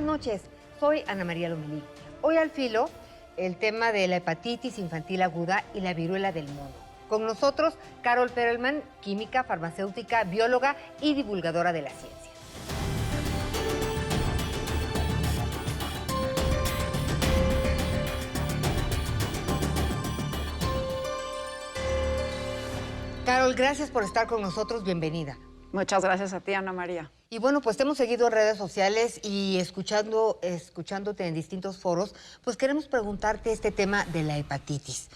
Buenas noches, soy Ana María Lomelí. Hoy al filo, el tema de la hepatitis infantil aguda y la viruela del mono. Con nosotros, Carol Perelman, química, farmacéutica, bióloga y divulgadora de la ciencia. Carol, gracias por estar con nosotros, bienvenida. Muchas gracias a ti, Ana María. Y bueno, pues te hemos seguido en redes sociales y escuchándote en distintos foros, pues queremos preguntarte este tema de la hepatitis.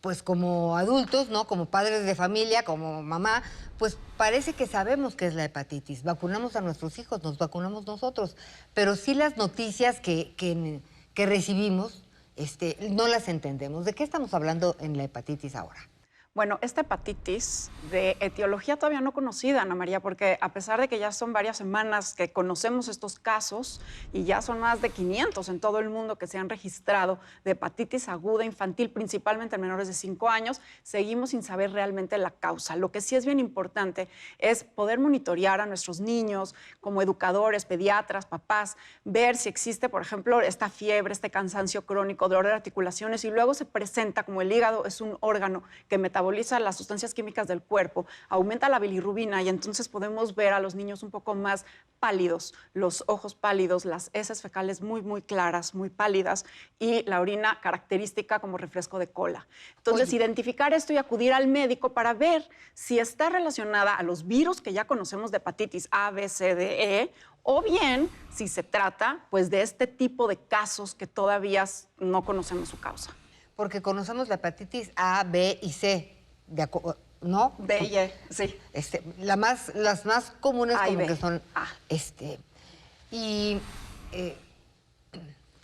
Pues como adultos, ¿no? Como padres de familia, como mamá, pues parece que sabemos qué es la hepatitis. Vacunamos a nuestros hijos, nos vacunamos nosotros, pero sí las noticias que recibimos, no las entendemos. ¿De qué estamos hablando en la hepatitis ahora? Bueno, esta hepatitis de etiología todavía no conocida, Ana María, porque a pesar de que ya son varias semanas que conocemos estos casos y ya son más de 500 en todo el mundo que se han registrado de hepatitis aguda infantil, principalmente en menores de 5 años, seguimos sin saber realmente la causa. Lo que sí es bien importante es poder monitorear a nuestros niños como educadores, pediatras, papás, ver si existe, por ejemplo, esta fiebre, este cansancio crónico, dolor de articulaciones y luego se presenta como el hígado es un órgano que metaboliza las sustancias químicas del cuerpo, aumenta la bilirrubina y entonces podemos ver a los niños un poco más pálidos, los ojos pálidos, las heces fecales muy claras, muy pálidas y la orina característica como refresco de cola. Entonces, identificar esto y acudir al médico para ver si está relacionada a los virus que ya conocemos de hepatitis A, B, C, D, E, o bien si se trata pues, de este tipo de casos que todavía no conocemos su causa. Porque conocemos la hepatitis A, B y C, ¿no? B y E, sí. Las más comunes A y como B. que son... A.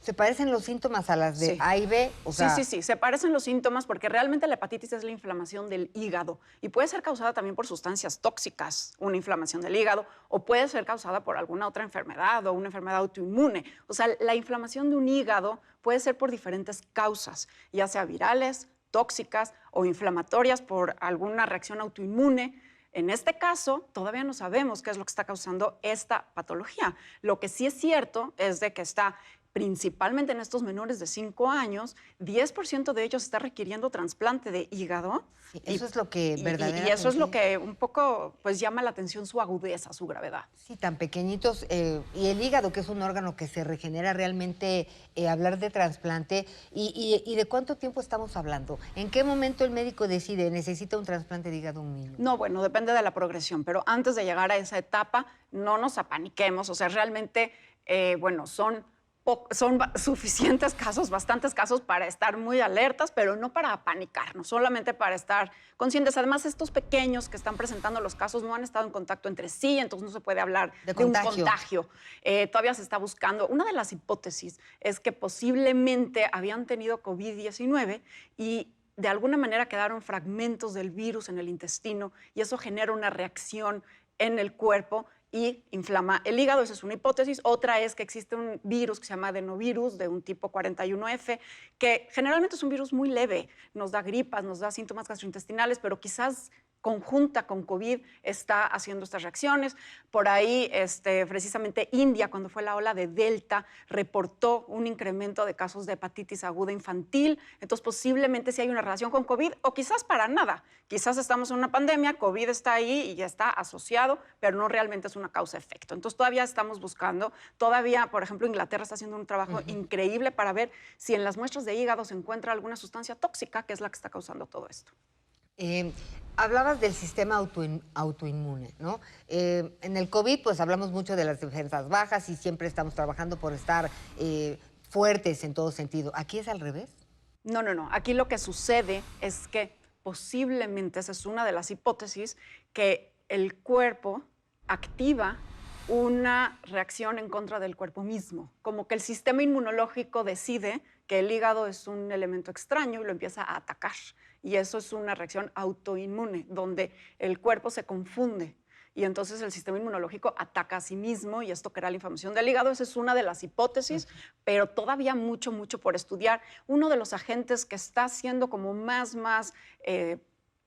¿Se parecen los síntomas a las de Sí. A y B? O sea... Sí, se parecen los síntomas porque realmente la hepatitis es la inflamación del hígado y puede ser causada también por sustancias tóxicas, una inflamación del hígado, o puede ser causada por alguna otra enfermedad o una enfermedad autoinmune. O sea, la inflamación de un hígado puede ser por diferentes causas, ya sea virales, tóxicas o inflamatorias por alguna reacción autoinmune. En este caso, todavía no sabemos qué es lo que está causando esta patología. Lo que sí es cierto es de que está principalmente en estos menores de 5 años, 10% de ellos está requiriendo trasplante de hígado. Sí, eso es lo que verdaderamente... Y eso es lo que un poco pues, llama la atención, su agudeza, su gravedad. Sí, tan pequeñitos. Y el hígado, que es un órgano que se regenera realmente, hablar de trasplante. ¿Y de cuánto tiempo estamos hablando? ¿En qué momento el médico decide, necesita un trasplante de hígado un niño? No, bueno, depende de la progresión, pero antes de llegar a esa etapa, no nos apaniquemos. O sea, realmente, bueno, son suficientes casos, bastantes casos para estar muy alertas, pero no para apanicarnos, solamente para estar conscientes. Además, estos pequeños que están presentando los casos no han estado en contacto entre sí, entonces no se puede hablar de un contagio. Todavía se está buscando. Una de las hipótesis es que posiblemente habían tenido COVID-19 y de alguna manera quedaron fragmentos del virus en el intestino y eso genera una reacción en el cuerpo y inflama el hígado. Esa es una hipótesis. Otra es que existe un virus que se llama adenovirus de un tipo 41F, que generalmente es un virus muy leve, nos da gripas, nos da síntomas gastrointestinales, pero quizás conjunta con COVID está haciendo estas reacciones. Por ahí, precisamente India, cuando fue la ola de Delta, reportó un incremento de casos de hepatitis aguda infantil. Entonces, posiblemente sí hay una relación con COVID o quizás para nada. Quizás estamos en una pandemia, COVID está ahí y ya está asociado, pero no realmente es una causa-efecto. Entonces, todavía estamos buscando. Todavía, por ejemplo, Inglaterra está haciendo un trabajo increíble para ver si en las muestras de hígado se encuentra alguna sustancia tóxica que es la que está causando todo esto. Hablabas del sistema autoinmune, ¿no? En el COVID, pues hablamos mucho de las defensas bajas y siempre estamos trabajando por estar fuertes en todo sentido. ¿Aquí es al revés? No. Aquí lo que sucede es que posiblemente, esa es una de las hipótesis, que el cuerpo activa una reacción en contra del cuerpo mismo, como que el sistema inmunológico decide que el hígado es un elemento extraño y lo empieza a atacar. Y eso es una reacción autoinmune, donde el cuerpo se confunde y entonces el sistema inmunológico ataca a sí mismo y esto crea la inflamación del hígado. Esa es una de las hipótesis, pero todavía mucho por estudiar. Uno de los agentes que está siendo como más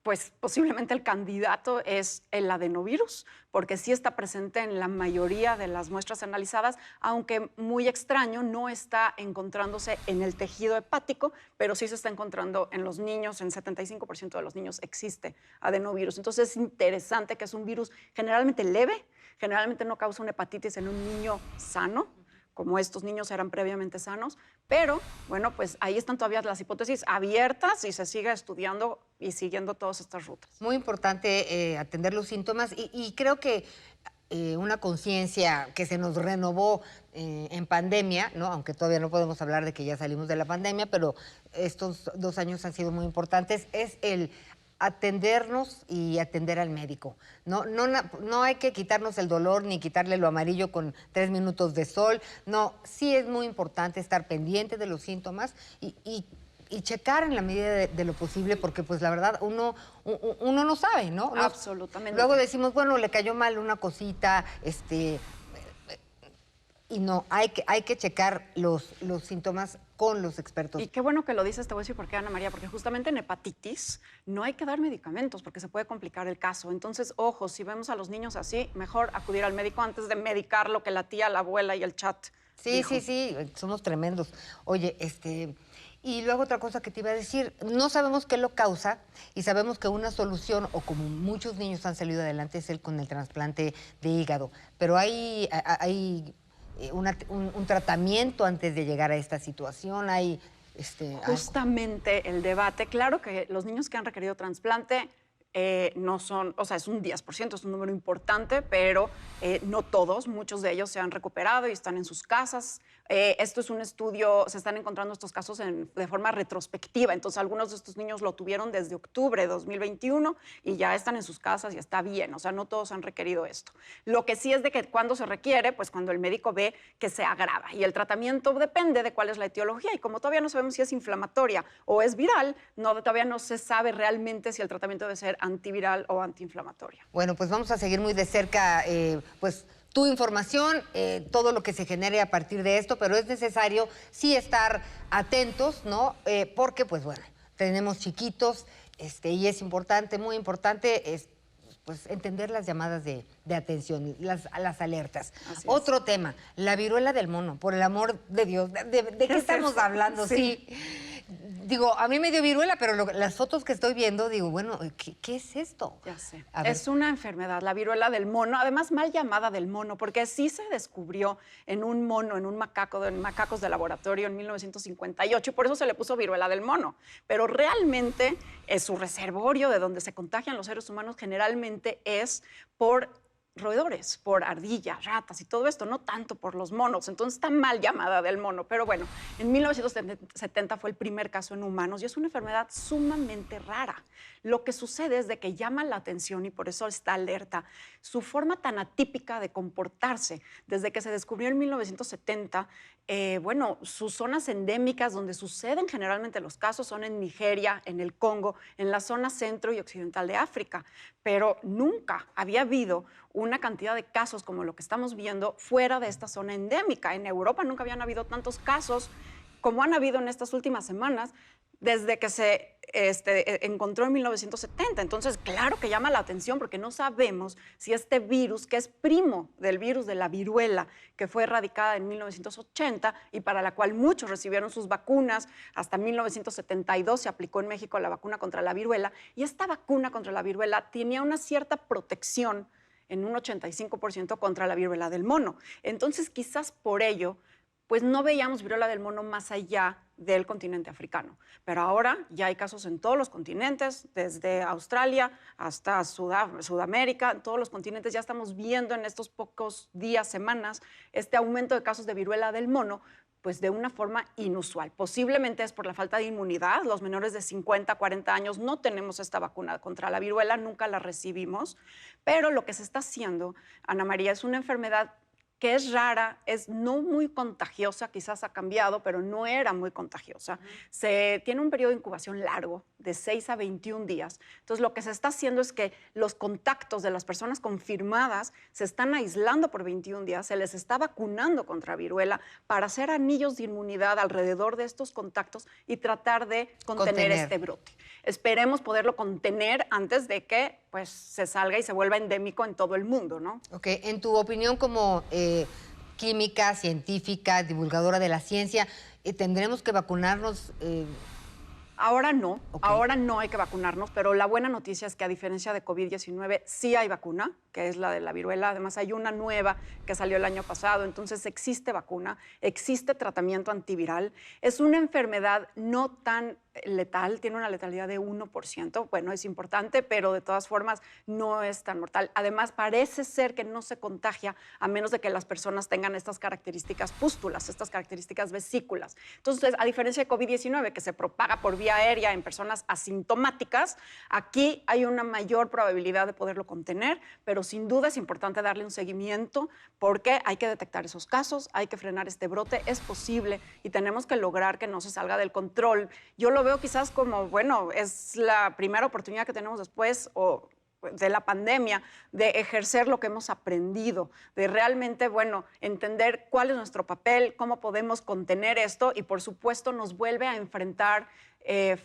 pues posiblemente el candidato es el adenovirus, porque sí está presente en la mayoría de las muestras analizadas, aunque muy extraño, no está encontrándose en el tejido hepático, pero sí se está encontrando en los niños, en 75% de los niños existe adenovirus. Entonces es interesante que es un virus generalmente leve, generalmente no causa una hepatitis en un niño sano, como estos niños eran previamente sanos, pero bueno, pues ahí están todavía las hipótesis abiertas y se sigue estudiando y siguiendo todas estas rutas. Muy importante atender los síntomas y creo que una conciencia que se nos renovó en pandemia, ¿no? Aunque todavía no podemos hablar de que ya salimos de la pandemia, pero estos 2 años han sido muy importantes, es el atendernos y atender al médico. No hay que quitarnos el dolor ni quitarle lo amarillo con 3 minutos de sol. No, sí es muy importante estar pendiente de los síntomas y checar en la medida de lo posible, porque pues la verdad uno no sabe, ¿no? Absolutamente. Luego decimos, bueno, le cayó mal una cosita, y no, hay que checar los síntomas con los expertos. Y qué bueno que lo dices, te voy a decir por qué, Ana María, porque justamente en hepatitis no hay que dar medicamentos porque se puede complicar el caso. Entonces, ojo, si vemos a los niños así, mejor acudir al médico antes de medicar lo que la tía, la abuela y el chat dijo. Sí, somos tremendos. Oye, y luego otra cosa que te iba a decir, no sabemos qué lo causa y sabemos que una solución, o como muchos niños han salido adelante, es el con el trasplante de hígado. Pero hay un tratamiento antes de llegar a esta situación, hay... Justamente el debate, claro que los niños que han requerido trasplante no son, o sea, es un 10%, es un número importante, pero no todos, muchos de ellos se han recuperado y están en sus casas. Esto es un estudio, se están encontrando estos casos de forma retrospectiva, entonces algunos de estos niños lo tuvieron desde octubre de 2021 y ya están en sus casas y está bien, o sea, no todos han requerido esto. Lo que sí es de que cuando se requiere, pues cuando el médico ve que se agrava y el tratamiento depende de cuál es la etiología y como todavía no sabemos si es inflamatoria o es viral, todavía no se sabe realmente si el tratamiento debe ser antiviral o antiinflamatorio. Bueno, pues vamos a seguir muy de cerca, pues tu información, todo lo que se genere a partir de esto, pero es necesario sí estar atentos, ¿no? Porque, pues bueno, tenemos chiquitos, y es importante, muy importante, pues entender las llamadas de atención, las alertas. Otro tema, la viruela del mono, por el amor de Dios, ¿de qué estamos hablando? Sí. Digo, a mí me dio viruela, pero las fotos que estoy viendo, digo, bueno, ¿qué es esto? Ya sé. Es una enfermedad, la viruela del mono, además mal llamada del mono, porque sí se descubrió en un mono, en un macaco, en macacos de laboratorio en 1958, y por eso se le puso viruela del mono. Pero realmente su reservorio de donde se contagian los seres humanos generalmente es por roedores, por ardillas, ratas y todo esto, no tanto por los monos. Entonces está mal llamada del mono. Pero bueno, en 1970 fue el primer caso en humanos y es una enfermedad sumamente rara. Lo que sucede es de que llama la atención y por eso está alerta su forma tan atípica de comportarse. Desde que se descubrió en 1970, bueno, sus zonas endémicas donde suceden generalmente los casos son en Nigeria, en el Congo, en la zona centro y occidental de África. Pero nunca había habido una cantidad de casos como lo que estamos viendo fuera de esta zona endémica. En Europa nunca habían habido tantos casos como han habido en estas últimas semanas desde que se encontró en 1970. Entonces, claro que llama la atención porque no sabemos si este virus, que es primo del virus de la viruela, que fue erradicada en 1980 y para la cual muchos recibieron sus vacunas, hasta 1972 se aplicó en México la vacuna contra la viruela, y esta vacuna contra la viruela tenía una cierta protección en un 85% contra la viruela del mono. Entonces, quizás por ello, pues no veíamos viruela del mono más allá del continente africano. Pero ahora ya hay casos en todos los continentes, desde Australia hasta Sudamérica, en todos los continentes ya estamos viendo en estos pocos días, semanas, este aumento de casos de viruela del mono, pues de una forma inusual. Posiblemente es por la falta de inmunidad. Los menores de 50, 40 años no tenemos esta vacuna contra la viruela, nunca la recibimos. Pero lo que se está haciendo, Ana María, es una enfermedad que es rara, es no muy contagiosa, quizás ha cambiado, pero no era muy contagiosa. Tiene un periodo de incubación largo, de 6 a 21 días. Entonces, lo que se está haciendo es que los contactos de las personas confirmadas se están aislando por 21 días, se les está vacunando contra viruela para hacer anillos de inmunidad alrededor de estos contactos y tratar de contener este brote. Esperemos poderlo contener antes de que pues, se salga y se vuelva endémico en todo el mundo, ¿no? Ok, en tu opinión como química, científica, divulgadora de la ciencia, ¿tendremos que vacunarnos? Ahora no, ahora no hay que vacunarnos, pero la buena noticia es que a diferencia de COVID-19 sí hay vacuna, que es la de la viruela. Además hay una nueva que salió el año pasado, entonces existe vacuna, existe tratamiento antiviral. Es una enfermedad no tan letal, tiene una letalidad de 1%. Bueno, es importante, pero de todas formas no es tan mortal. Además, parece ser que no se contagia a menos de que las personas tengan estas características pústulas, estas características vesículas. Entonces, a diferencia de COVID-19, que se propaga por vía aérea en personas asintomáticas, aquí hay una mayor probabilidad de poderlo contener, pero sin duda es importante darle un seguimiento porque hay que detectar esos casos, hay que frenar este brote, es posible y tenemos que lograr que no se salga del control. Yo lo veo quizás como, bueno, es la primera oportunidad que tenemos después de la pandemia, de ejercer lo que hemos aprendido, de realmente, bueno, entender cuál es nuestro papel, cómo podemos contener esto y, por supuesto, nos vuelve a enfrentar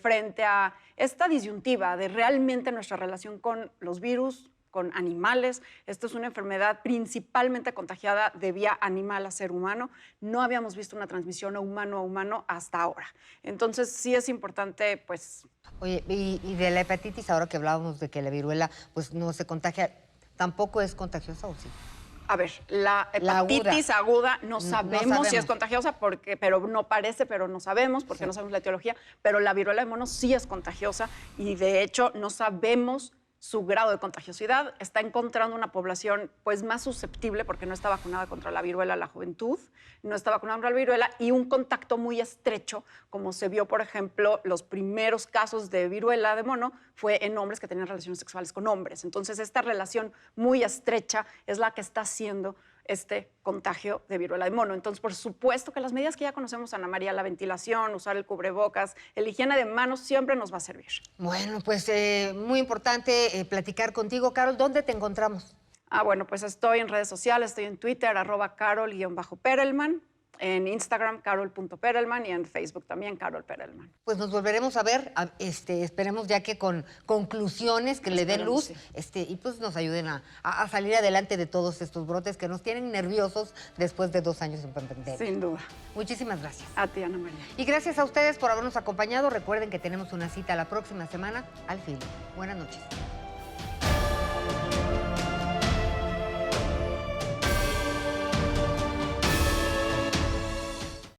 frente a esta disyuntiva de realmente nuestra relación con los virus, con animales. Esta es una enfermedad principalmente contagiada de vía animal a ser humano. No habíamos visto una transmisión a humano hasta ahora. Entonces, sí es importante, pues... Oye, y de la hepatitis, ahora que hablábamos de que la viruela pues no se contagia, ¿tampoco es contagiosa o sí? A ver, la hepatitis aguda no sabemos si es contagiosa, pero no parece, pero no sabemos, porque no sabemos la etiología, pero la viruela de mono sí es contagiosa y de hecho no sabemos su grado de contagiosidad. Está encontrando una población pues más susceptible porque no está vacunada contra la viruela la juventud, no está vacunada contra la viruela y un contacto muy estrecho, como se vio, por ejemplo, los primeros casos de viruela de mono fue en hombres que tenían relaciones sexuales con hombres. Entonces, esta relación muy estrecha es la que está haciendo este contagio de viruela de mono. Entonces, por supuesto que las medidas que ya conocemos, Ana María, la ventilación, usar el cubrebocas, el higiene de manos, siempre nos va a servir. Bueno, pues muy importante platicar contigo, Carol. ¿Dónde te encontramos? Bueno, pues estoy en redes sociales, estoy en Twitter, @Carol_Perelman, en Instagram, carol.perelman, y en Facebook también, Carol Perelman. Pues nos volveremos a ver, esperemos ya que con conclusiones que le den luz, sí. Y pues nos ayuden a salir adelante de todos estos brotes que nos tienen nerviosos después de 2 años en pandemia. Sin duda. Muchísimas gracias. A ti, Ana María. Y gracias a ustedes por habernos acompañado. Recuerden que tenemos una cita la próxima semana al Filo. Buenas noches.